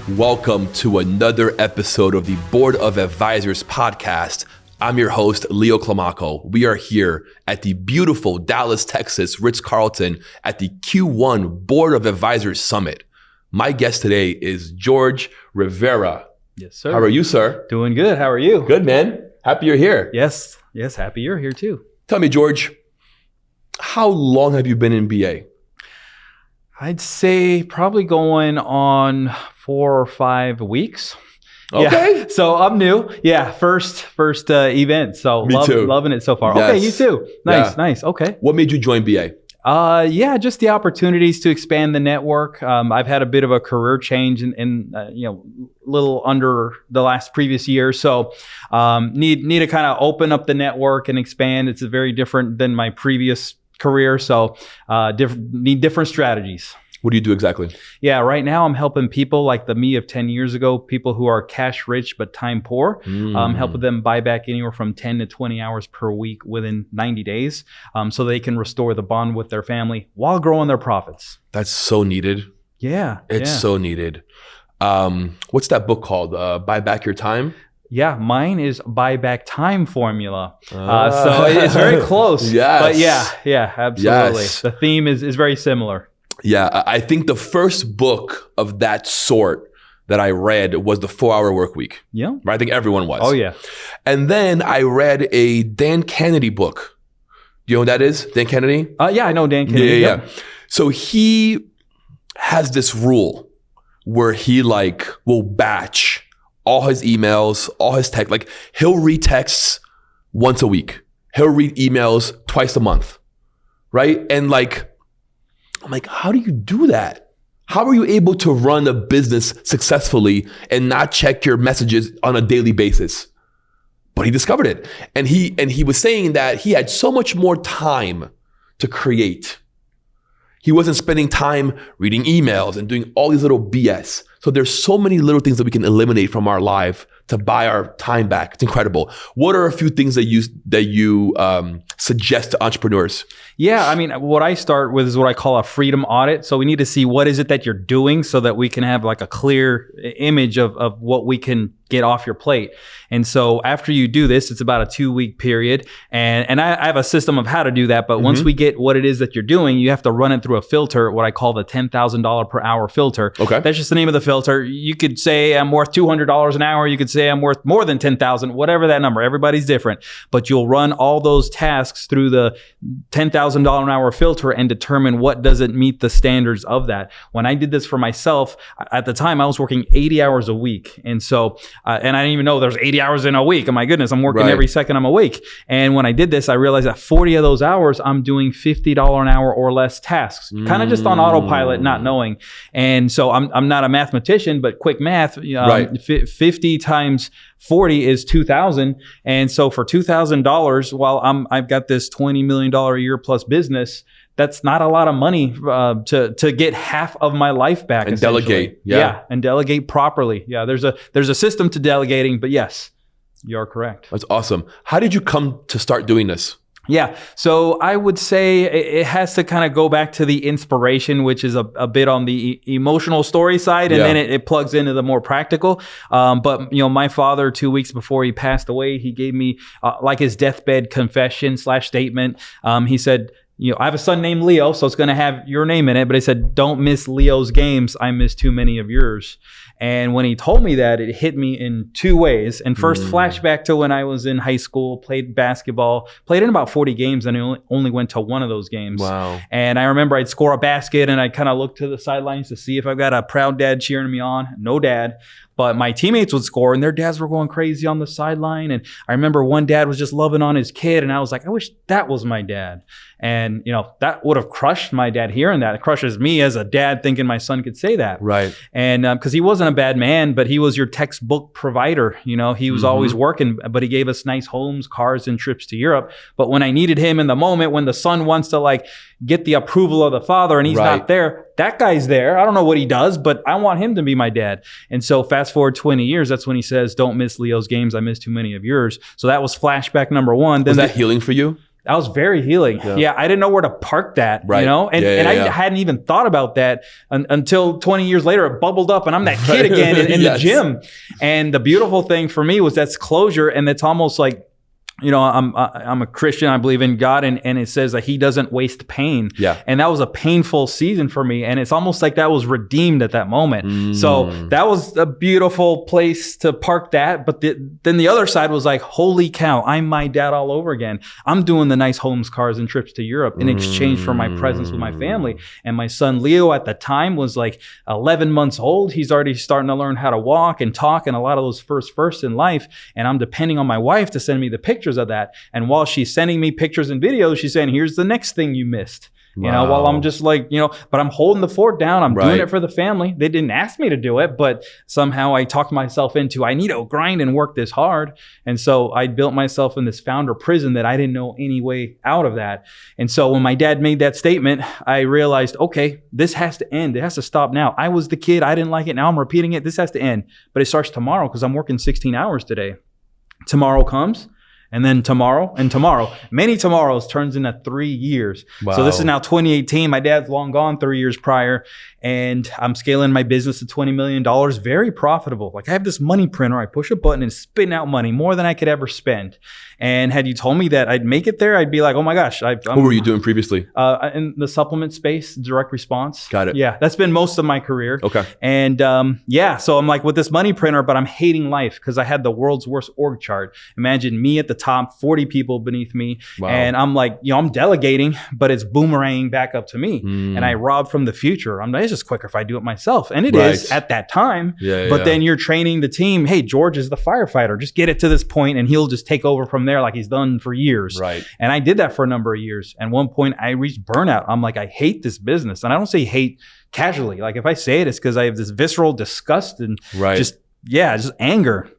Welcome to another episode of the Board of Advisors podcast. I'm your host, Leo Climaco. We are here at the beautiful Dallas, Texas, Ritz-Carlton at the Q1 Board of Advisors Summit. My guest today is George Rivera. Yes, sir. How are you, sir? Doing good. How are you? Good, man. Happy you're here. Yes. Happy you're here too. Tell me, George, how long have you been in BA? I'd say probably going on 4 or 5 weeks. Okay. Yeah. So I'm new. Yeah. First event. So Me too. Loving it so far. Yes. Okay. You too. Nice. Okay. What made you join BA? Just the opportunities to expand the network. I've had a bit of a career change in little under the last previous year. So, need to kind of open up the network and expand. It's very different than my previous career. So, need different strategies. What do you do exactly? Yeah, right now I'm helping people like the me of 10 years ago, people who are cash rich but time poor, helping them buy back anywhere from 10 to 20 hours per week within 90 days so they can restore the bond with their family while growing their profits. That's so needed. Yeah. It's so needed. What's that book called? Buy Back Your Time? Yeah, mine is Buy Back Time Formula. So it's very close. Yes. But yeah, absolutely. Yes. The theme is very similar. Yeah, I think the first book of that sort that I read was The 4-Hour Workweek. Yeah. Right? I think everyone was. Oh, yeah. And then I read a Dan Kennedy book. Do you know who that is? Dan Kennedy? Yeah, I know Dan Kennedy. Yeah. So he has this rule where he will batch all his emails, all his text. Like he'll read texts once a week. He'll read emails twice a month. Right? And I'm like, how do you do that? How are you able to run a business successfully and not check your messages on a daily basis? But he discovered it. And he was saying that he had so much more time to create. He wasn't spending time reading emails and doing all these little BS. So there's so many little things that we can eliminate from our life to buy our time back. It's incredible. What are a few things that you suggest to entrepreneurs? Yeah, I mean, what I start with is what I call a freedom audit. So we need to see what is it that you're doing so that we can have a clear image of what we can get off your plate. And so after you do this, it's about a 2-week period. And I have a system of how to do that. But once we get what it is that you're doing, you have to run it through a filter, what I call the $10,000 per hour filter. Okay. That's just the name of the filter. You could say I'm worth $200 an hour. You could say I'm worth more than 10,000, whatever that number. Everybody's different. But you'll run all those tasks through the $10,000 an hour filter and determine what doesn't meet the standards of that. When I did this for myself, at the time I was working 80 hours a week. And so, and I didn't even know there's 80 hours in a week. Oh my goodness, I'm working every second I'm awake. And when I did this, I realized that 40 of those hours, I'm doing $50 an hour or less tasks, kind of just on autopilot, not knowing. And so I'm not a mathematician, but quick math, 50 times 40 is 2,000. And so for $2,000, while I've got this $20 million a year plus business, that's not a lot of money to get half of my life back. And delegate. Yeah. And delegate properly. Yeah. There's a system to delegating, but yes, you're correct. That's awesome. How did you come to start doing this? Yeah. So I would say it has to kind of go back to the inspiration, which is a bit on the emotional story side. And then it plugs into the more practical. But my father, 2 weeks before he passed away, he gave me his deathbed confession / statement. He said, I have a son named Leo, so it's going to have your name in it. But he said, don't miss Leo's games. I miss too many of yours. And when he told me that, it hit me in 2 ways. And first, flashback to when I was in high school, played basketball, played in about 40 games, and I only went to one of those games. Wow. And I remember I'd score a basket, and I'd kind of look to the sidelines to see if I've got a proud dad cheering me on. No dad. But my teammates would score and their dads were going crazy on the sideline. And I remember one dad was just loving on his kid. And I was like, I wish that was my dad. And, that would have crushed my dad hearing that. It crushes me as a dad thinking my son could say that. Right. And because he wasn't a bad man, but he was your textbook provider. He was always working, but he gave us nice homes, cars, and trips to Europe. But when I needed him in the moment, when the son wants to get the approval of the father and he's not there, that guy's there. I don't know what he does, but I want him to be my dad. And so fast forward 20 years, that's when he says, don't miss Leo's games. I miss too many of yours. So that was flashback number one. Was that healing for you? That was very healing. Yeah. I didn't know where to park that, you know? And I hadn't even thought about that until 20 years later, it bubbled up and I'm that kid again in the gym. And the beautiful thing for me was that's closure. And it's almost like, you know, I'm a Christian. I believe in God, and it says that He doesn't waste pain. Yeah. And that was a painful season for me, and it's almost like that was redeemed at that moment. So that was a beautiful place to park that. But then the other side was like, holy cow, I'm my dad all over again. I'm doing the nice homes, cars, and trips to Europe in exchange for my presence with my family. And my son Leo at the time was like 11 months old. He's already starting to learn how to walk and talk, and a lot of those firsts in life. And I'm depending on my wife to send me the pictures of that. And while she's sending me pictures and videos, she's saying, here's the next thing you missed. You know, while I'm just like, you know, but I'm holding the fort down. I'm doing it for the family. They didn't ask me to do it, but somehow I talked myself into, I need to grind and work this hard. And so I built myself in this founder prison that I didn't know any way out of that. And so when my dad made that statement, I realized, okay, this has to end. It has to stop now. I was the kid. I didn't like it. Now I'm repeating it. This has to end. But it starts tomorrow because I'm working 16 hours today. Tomorrow comes. And then tomorrow and tomorrow, many tomorrows turns into 3 years. Wow. So this is now 2018. My dad's long gone 3 years prior. And I'm scaling my business to $20 million. Very profitable. Like I have this money printer. I push a button and spitting out money, more than I could ever spend. And had you told me that I'd make it there, I'd be like, oh my gosh. What were you doing previously? In the supplement space, direct response. Got it. Yeah, that's been most of my career. Okay. And so I'm like with this money printer, but I'm hating life because I had the world's worst org chart. Imagine me at the top, 40 people beneath me. Wow. And I'm like, you know, I'm delegating, but it's boomeranging back up to me. And I rob from the future. I'm like, it's just quicker if I do it myself. And it is at that time. But then you're training the team. Hey, George is the firefighter. Just get it to this point and he'll just take over from there like he's done for years. Right. And I did that for a number of years. And one point I reached burnout. I'm like, I hate this business. And I don't say hate casually. Like if I say it, it's because I have this visceral disgust and just anger.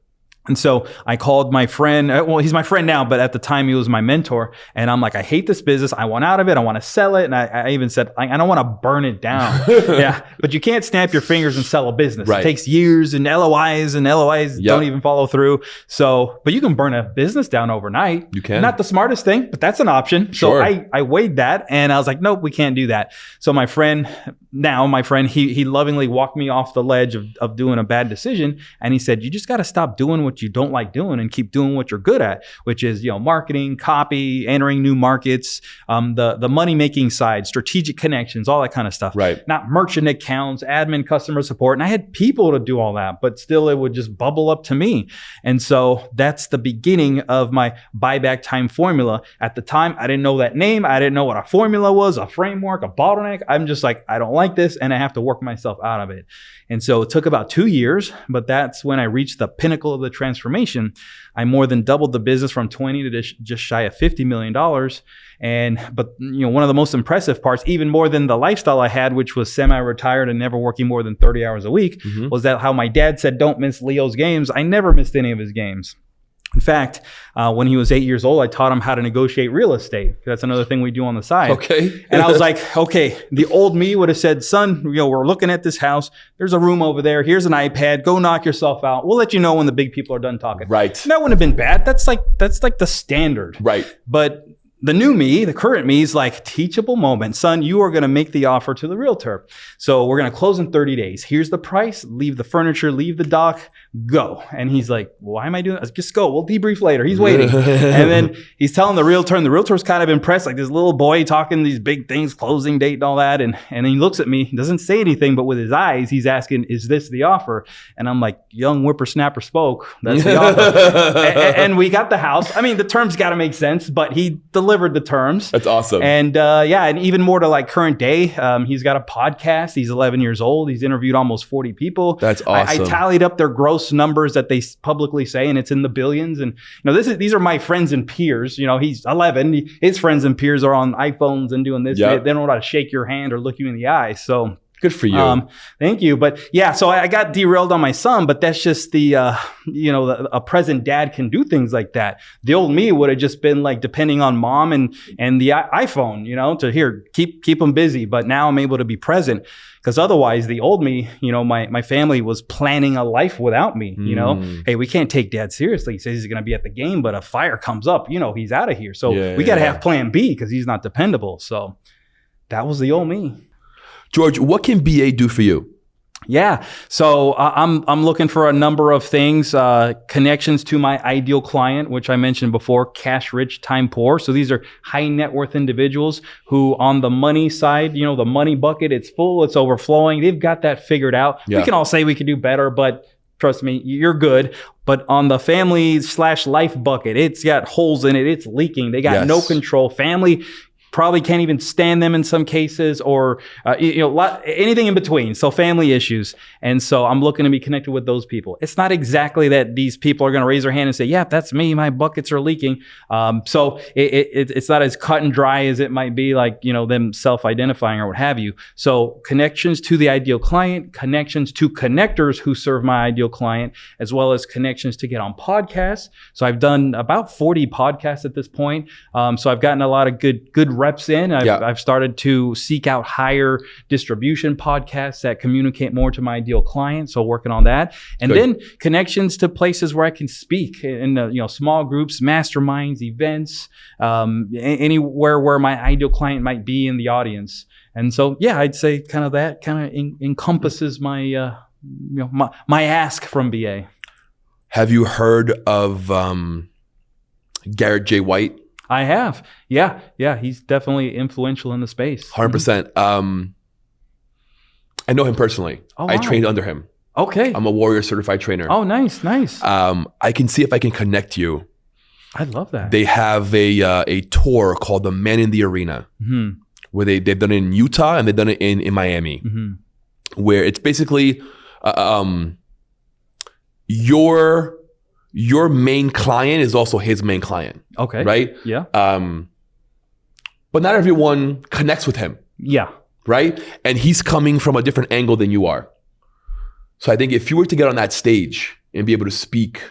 And so I called my friend, well, he's my friend now, but at the time he was my mentor. And I'm like, I hate this business. I want out of it. I want to sell it. And I even said, I don't want to burn it down. But you can't snap your fingers and sell a business. It takes years and LOIs don't even follow through. So, but you can burn a business down overnight. You can. Not the smartest thing, but that's an option. Sure. So I weighed that and I was like, nope, we can't do that. So my friend, he lovingly walked me off the ledge of doing a bad decision. And he said, you just got to stop doing what you don't like doing and keep doing what you're good at, which is, you know, marketing, copy, entering new markets, the money making side, strategic connections, all that kind of stuff. Right. Not merchant accounts, admin, customer support. And I had people to do all that, but still it would just bubble up to me. And so that's the beginning of my buyback time formula. At the time, I didn't know that name. I didn't know what a formula was, a framework, a bottleneck. I'm just like, I don't like this and I have to work myself out of it. And so it took about 2 years, but that's when I reached the pinnacle of the transformation. I more than doubled the business from 20 to just shy of $50 million. But you know, one of the most impressive parts, even more than the lifestyle I had, which was semi-retired and never working more than 30 hours a week, was that how my dad said, don't miss Leo's games. I never missed any of his games. In fact, when he was 8 years old, I taught him how to negotiate real estate. That's another thing we do on the side. Okay. And I was like, okay, the old me would have said, son, you know, we're looking at this house. There's a room over there. Here's an iPad. Go knock yourself out. We'll let you know when the big people are done talking. Right. And that wouldn't have been bad. That's like the standard. Right. But the new me, the current me, is like, teachable moment. Son, you are going to make the offer to the realtor. So we're going to close in 30 days. Here's the price. Leave the furniture, leave the dock, go. And he's like, why am I doing this? Just go. We'll debrief later. He's waiting. And then he's telling the realtor, and the realtor's kind of impressed, like this little boy talking these big things, closing date and all that. And then he looks at me, he doesn't say anything, but with his eyes, he's asking, is this the offer? And I'm like, young whippersnapper spoke. That's the offer. And we got the house. I mean, the terms got to make sense, but he delivered the terms. That's awesome. And and even more to like current day, he's got a podcast. He's 11 years old. He's interviewed almost 40 people. That's awesome. I tallied up their gross numbers that they publicly say, and it's in the billions. And you know, these are my friends and peers. You know, he's 11. His friends and peers are on iPhones and doing this. Yep. They don't know how to shake your hand or look you in the eye. So Good for you. Thank you. But yeah, so I got derailed on my son, but that's just a present dad can do things like that. The old me would have just been like depending on mom and the iPhone, to here, keep them busy. But now I'm able to be present because otherwise the old me, my family was planning a life without me, Hey, we can't take dad seriously. He says he's going to be at the game, but a fire comes up, he's out of here. So we got to have plan B because he's not dependable. So that was the old me. George, what can BA do for you? Yeah. So I'm looking for a number of things, connections to my ideal client, which I mentioned before, cash rich, time poor. So these are high net worth individuals who on the money side, the money bucket, it's full, it's overflowing. They've got that figured out. Yeah. We can all say we could do better, but trust me, you're good. But on the family/life bucket, it's got holes in it. It's leaking. They got no control. Family probably can't even stand them in some cases, or anything in between. So family issues. And so I'm looking to be connected with those people. It's not exactly that these people are going to raise their hand and say, yeah, that's me, my buckets are leaking. So it's not as cut and dry as it might be, like them self-identifying or what have you. So connections to the ideal client, connections to connectors who serve my ideal client, as well as connections to get on podcasts. So I've done about 40 podcasts at this point. So I've gotten a lot of good reps in. I've started to seek out higher distribution podcasts that communicate more to my ideal client. So working on that. And then connections to places where I can speak in small groups, masterminds, events, anywhere where my ideal client might be in the audience. And so, yeah, I'd say kind of that encompasses my, my ask from BA. Have you heard of Garrett J. White? I have. Yeah. He's definitely influential in the space. 100%. I know him personally. Oh, wow. I trained under him. Okay. I'm a Warrior certified trainer. Oh, nice. I can see if I can connect you. I'd love that. They have a tour called the Man in the Arena, where they've done it in Utah and they've done it in Miami, where it's basically your main client is also his main client. Okay. Right? Yeah. But not everyone connects with him. Yeah. Right? And he's coming from a different angle than you are. So I think if you were to get on that stage and be able to speak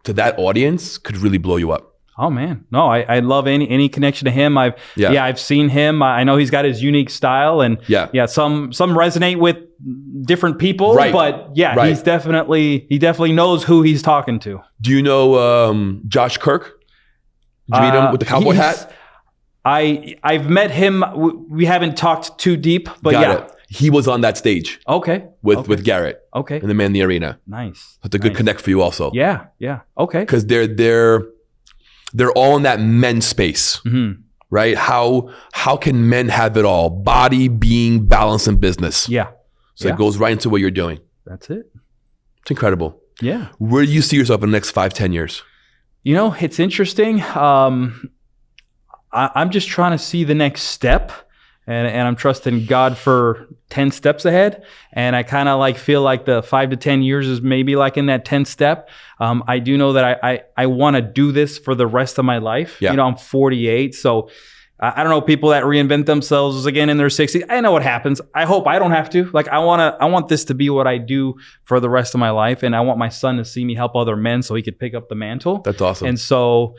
to that audience, could really blow you up. Oh man, no, I love any connection to him. I've seen him. I know he's got his unique style, and some resonate with different people. Right. But he definitely knows who he's talking to. Do you know Josh Kirk? Did you meet him with the cowboy hat? I've met him. We haven't talked too deep, but Got it. He was on that stage. Okay. With Garrett. Okay. In the Man in the Arena. Nice. That's a good connect for you also. Yeah. Okay. Because they're all in that men space, right? How can men have it all? Body, being, balance, and business. Yeah. So it goes right into what you're doing. That's it. It's incredible. Yeah. Where do you see yourself in the next 5-10 years? It's interesting. I'm just trying to see the next step, and I'm trusting God for 10 steps ahead. And I kind of feel like the 5 to 10 years is maybe like in that 10th step. I do know that I want to do this for the rest of my life. Yeah. I'm 48. So I don't know, people that reinvent themselves again in their 60s. I know what happens. I hope I don't have to. I want this to be what I do for the rest of my life. And I want my son to see me help other men so he could pick up the mantle. That's awesome. And so,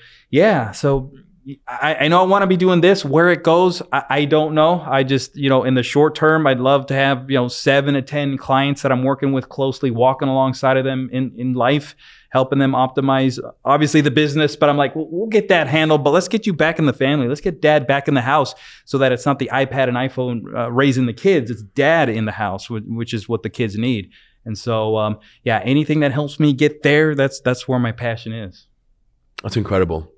I know I want to be doing this. Where it goes, I don't know. I just, in the short term, I'd love to have, 7 to 10 clients that I'm working with closely, walking alongside of them in life, helping them optimize, obviously, the business. But I'm like, we'll get that handled, but let's get you back in the family. Let's get dad back in the house so that it's not the iPad and iPhone raising the kids. It's dad in the house, which is what the kids need. And so, anything that helps me get there, that's where my passion is. That's incredible.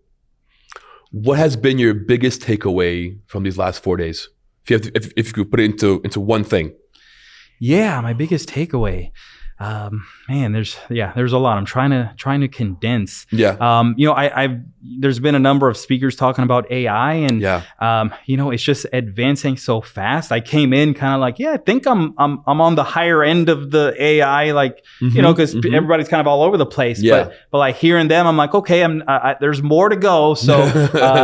What has been your biggest takeaway from these last 4 days? If you could put it into one thing. Yeah, my biggest takeaway. Man, there's a lot. I'm trying to condense. Yeah. I've there's been a number of speakers talking about AI, and Yeah. it's just advancing so fast. I came in kind of like, I think I'm on the higher end of the AI, like because everybody's kind of all over the place. Yeah. But like hearing them, I'm like, okay, there's more to go. So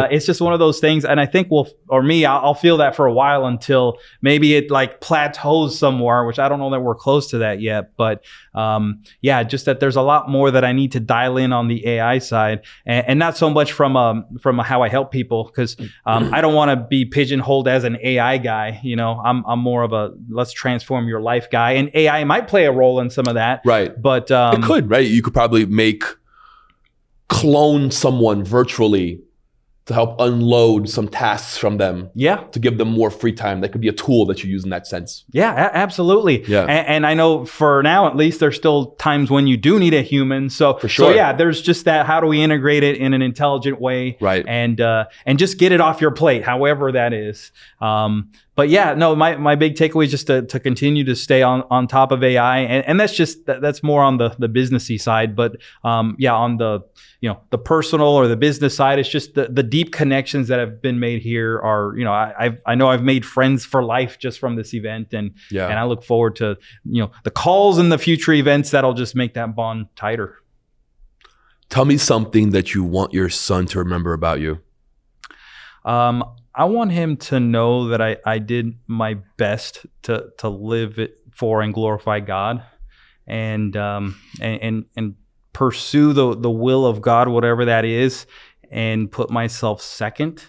it's just one of those things, and I think I'll feel that for a while until maybe it like plateaus somewhere, which I don't know that we're close to that yet, but. Just that there's a lot more that I need to dial in on the AI side, and not so much from how I help people, because I don't want to be pigeonholed as an AI guy. I'm more of a let's transform your life guy, and AI might play a role in some of that. Right. But it could, right? You could probably clone someone virtually to help unload some tasks from them. Yeah. To give them more free time. That could be a tool that you use in that sense. Yeah, absolutely. Yeah. And I know for now, at least, there's still times when you do need a human. So, for sure. So yeah, there's just that. How do we integrate it in an intelligent way? Right. And just get it off your plate, however that is. But yeah, no, my big takeaway is just to continue to stay on top of AI. And that's more on the businessy side. But on the personal or the business side, it's just the deep connections that have been made here are, I know I've made friends for life just from this event. And I look forward to, the calls and the future events that'll just make that bond tighter. Tell me something that you want your son to remember about you. I want him to know that I did my best to live it for and glorify God, and pursue the will of God, whatever that is, and put myself second.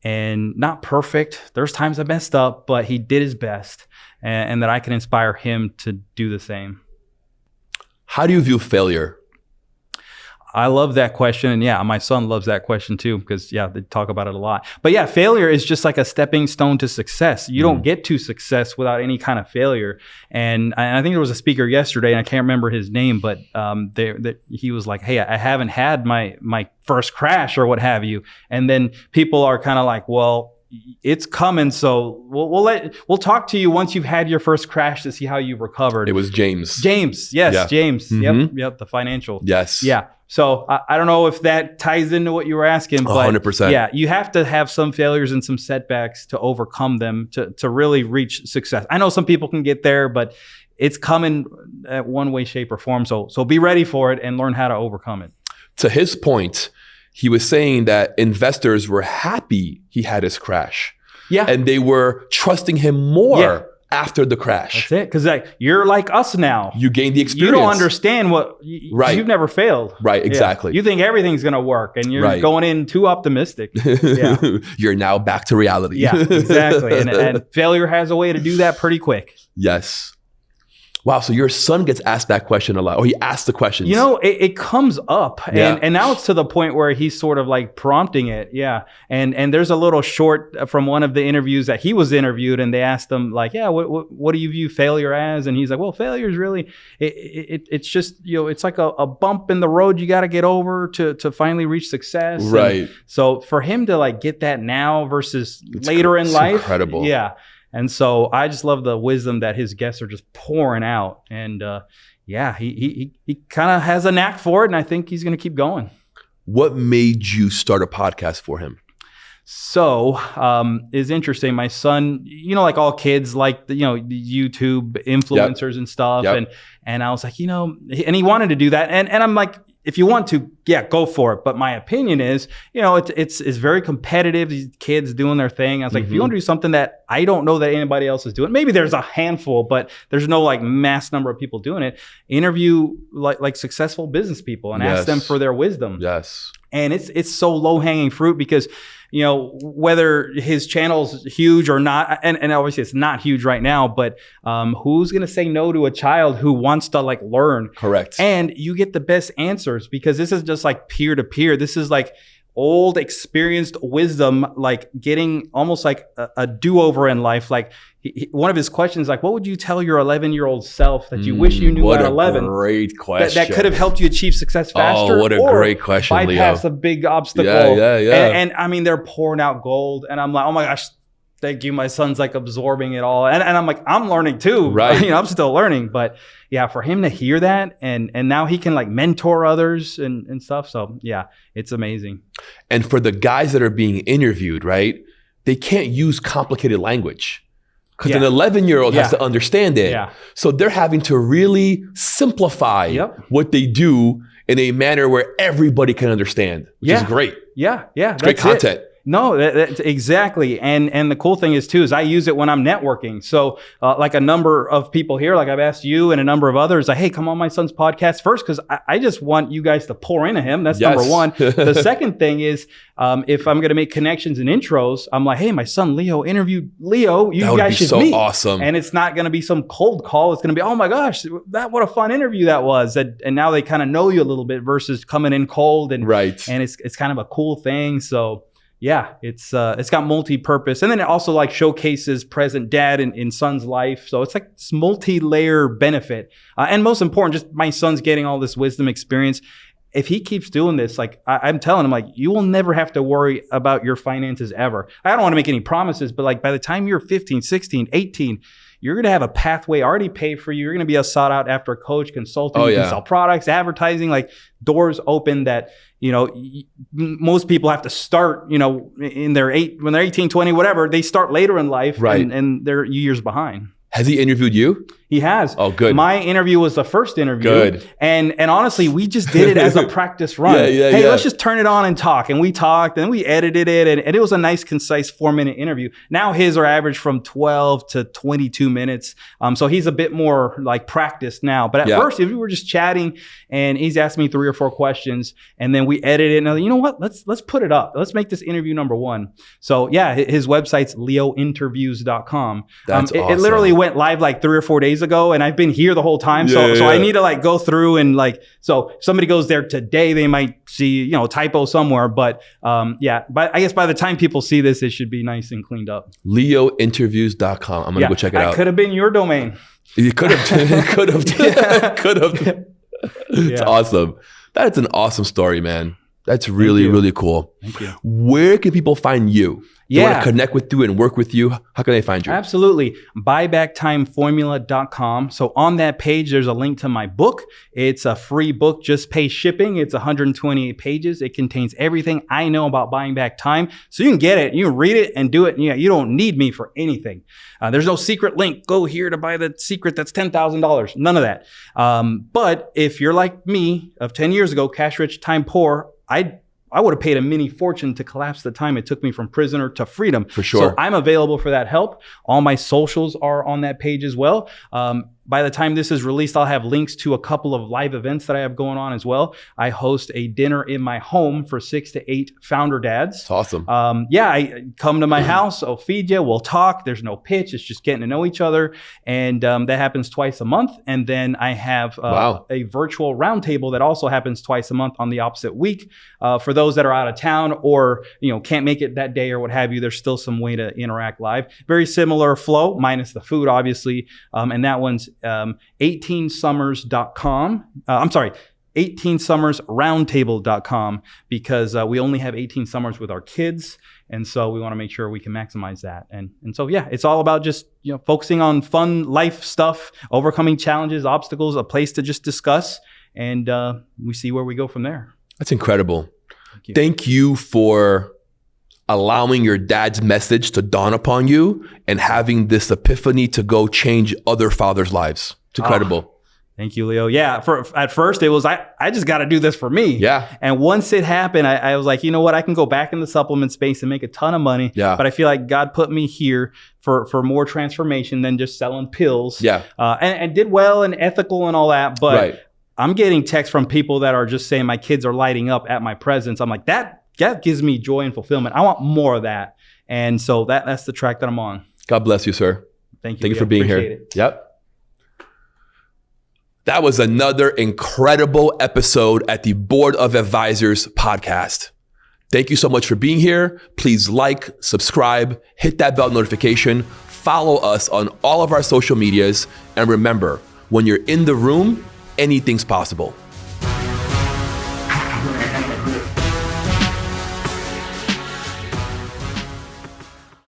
And not perfect. There's times I messed up, but he did his best, and that I can inspire him to do the same. How do you view failure? I love that question. And my son loves that question too, because they talk about it a lot. But failure is just like a stepping stone to success. You don't get to success without any kind of failure. And I think there was a speaker yesterday, and I can't remember his name, but he was like, hey, I haven't had my first crash or what have you. And then people are kind of like, well, it's coming, so we'll talk to you once you've had your first crash to see how you recovered. It was James. Yes, yeah. James. Yep, the financial. Yes. Yeah. So I don't know if that ties into what you were asking, but 100%. Yeah, you have to have some failures and some setbacks to overcome them to really reach success. I know some people can get there, but it's coming at one way, shape, or form. So be ready for it and learn how to overcome it. To his point, he was saying that investors were happy he had his crash. Yeah. And they were trusting him more after the crash. That's it. Because you're like us now. You gain the experience. You don't understand you've never failed. Right, exactly. Yeah. You think everything's going to work, and you're going in too optimistic. Yeah. You're now back to reality. Yeah, exactly. And failure has a way to do that pretty quick. Yes. Wow, so your son gets asked that question a lot, or he asks the questions. It comes up, and now it's to the point where he's sort of like prompting it. Yeah, and there's a little short from one of the interviews that he was interviewed, and they asked him like, what do you view failure as? And he's like, well, failure is really, it's just, it's like a bump in the road you got to get over to finally reach success. Right. And so for him to like get that now versus later in life, incredible. Yeah. And so I just love the wisdom that his guests are just pouring out. And he kind of has a knack for it, and I think he's going to keep going. What made you start a podcast for him? So it's interesting. My son, like all kids, like the YouTube influencers and stuff. Yep. And I was like, and he wanted to do that. And I'm like, if you want to, go for it. But my opinion is, it's very competitive. These kids doing their thing. I was like, if you want to do something that I don't know that anybody else is doing, maybe there's a handful, but there's no like mass number of people doing it. Interview like successful business people and ask them for their wisdom. Yes. And it's so low hanging fruit because, whether his channel's huge or not, and obviously it's not huge right now, but who's going to say no to a child who wants to like learn? Correct. And you get the best answers because this is just like peer to peer. This is like old experienced wisdom, like getting almost like a do-over in life. Like one of his questions, like, what would you tell your 11-year-old self that you wish you knew at 11? What a great question. That could have helped you achieve success faster. Oh, what a great question, Leo. Bypass a big obstacle. Yeah. And I mean, they're pouring out gold. And I'm like, oh my gosh, thank you. My son's like absorbing it all. And I'm like, I'm learning too. Right. I'm still learning. But yeah, for him to hear that and now he can like mentor others and stuff. So yeah, it's amazing. And for the guys that are being interviewed, right, they can't use complicated language because an 11-year-old has to understand it. Yeah. So they're having to really simplify what they do in a manner where everybody can understand, which is great. Yeah. It's great content. No, that's exactly. And the cool thing is too, is I use it when I'm networking. So like a number of people here, like I've asked you and a number of others, like, hey, come on my son's podcast first, because I just want you guys to pour into him. That's number one. The second thing is if I'm going to make connections and intros, I'm like, hey, my son Leo interviewed Leo. You guys should meet. Awesome. And it's not going to be some cold call. It's going to be, oh my gosh, what a fun interview that was. And now they kind of know you a little bit versus coming in cold. And it's kind of a cool thing. So yeah, it's got multi-purpose, and then it also like showcases present dad in son's life. So it's like this multi-layer benefit, and most important, just my son's getting all this wisdom experience. If he keeps doing this, like I'm telling him, like you will never have to worry about your finances ever. I don't want to make any promises, but like by the time you're 15, 16, 18, you're going to have a pathway already paid for you. You're going to be a sought out after coach, consultant. You can sell products, advertising, like doors open that, most people have to start, when they're 18, 20, whatever, they start later in life and they're years behind. Has he interviewed you? He has. Oh, good. My interview was the first interview. Good. And honestly, we just did it as a practice run. Hey, let's just turn it on and talk. And we talked and we edited it. And it was a nice, concise 4-minute interview. Now his are average from 12 to 22 minutes. So he's a bit more like practiced now. But at first, if we were just chatting and he's asked me 3 or 4 questions and then we edited it. And I was like, you know what? Let's put it up. Let's make this interview number 1. So yeah, his website's leointerviews.com. That's awesome. It literally went live like 3 or 4 days ago, and I've been here the whole time. So I need to like go through and like, so if somebody goes there today, they might see, typo somewhere, but but I guess by the time people see this, it should be nice and cleaned up. leointerviews.com. I'm going to go check it out. That could have been your domain. You could have, could have. It's awesome. That's an awesome story, man. That's really, really cool. Thank you. Where can people find you? They want to connect with you and work with you. How can they find you? Absolutely. Buybacktimeformula.com. So on that page, there's a link to my book. It's a free book, just pay shipping. It's 128 pages. It contains everything I know about buying back time. So you can get it, you can read it and do it. You don't need me for anything. There's no secret link. Go here to buy the secret that's $10,000. None of that. But if you're like me of 10 years ago, cash rich, time poor, I would have paid a mini fortune to collapse the time it took me from prisoner to freedom. For sure. So I'm available for that help. All my socials are on that page as well. By the time this is released, I'll have links to a couple of live events that I have going on as well. I host a dinner in my home for 6 to 8 founder dads. That's awesome. I come to my house, I'll feed you, we'll talk. There's no pitch. It's just getting to know each other. And that happens twice a month. And then I have a virtual roundtable that also happens twice a month on the opposite week. For those that are out of town or can't make it that day or what have you, there's still some way to interact live. Very similar flow, minus the food, obviously. And that one's 18summers.com. 18summersroundtable.com, because we only have 18 summers with our kids. And so we want to make sure we can maximize that. And so, it's all about just, focusing on fun life stuff, overcoming challenges, obstacles, a place to just discuss. And we see where we go from there. That's incredible. Thank you for allowing your dad's message to dawn upon you and having this epiphany to go change other fathers' lives. It's incredible. Thank you, Leo. Yeah, at first it was, I just got to do this for me. Yeah. And once it happened, I was like, you know what? I can go back in the supplement space and make a ton of money. Yeah. But I feel like God put me here for more transformation than just selling pills. Yeah. And did well and ethical and all that. But I'm getting texts from people that are just saying my kids are lighting up at my presence. I'm like, that gives me joy and fulfillment. I want more of that. And so that's the track that I'm on. God bless you, sir. Thank you. Thank you for being here. It. Yep. That was another incredible episode at the Board of Advisors podcast. Thank you so much for being here. Please like, subscribe, hit that bell notification, follow us on all of our social medias. And remember, when you're in the room, anything's possible.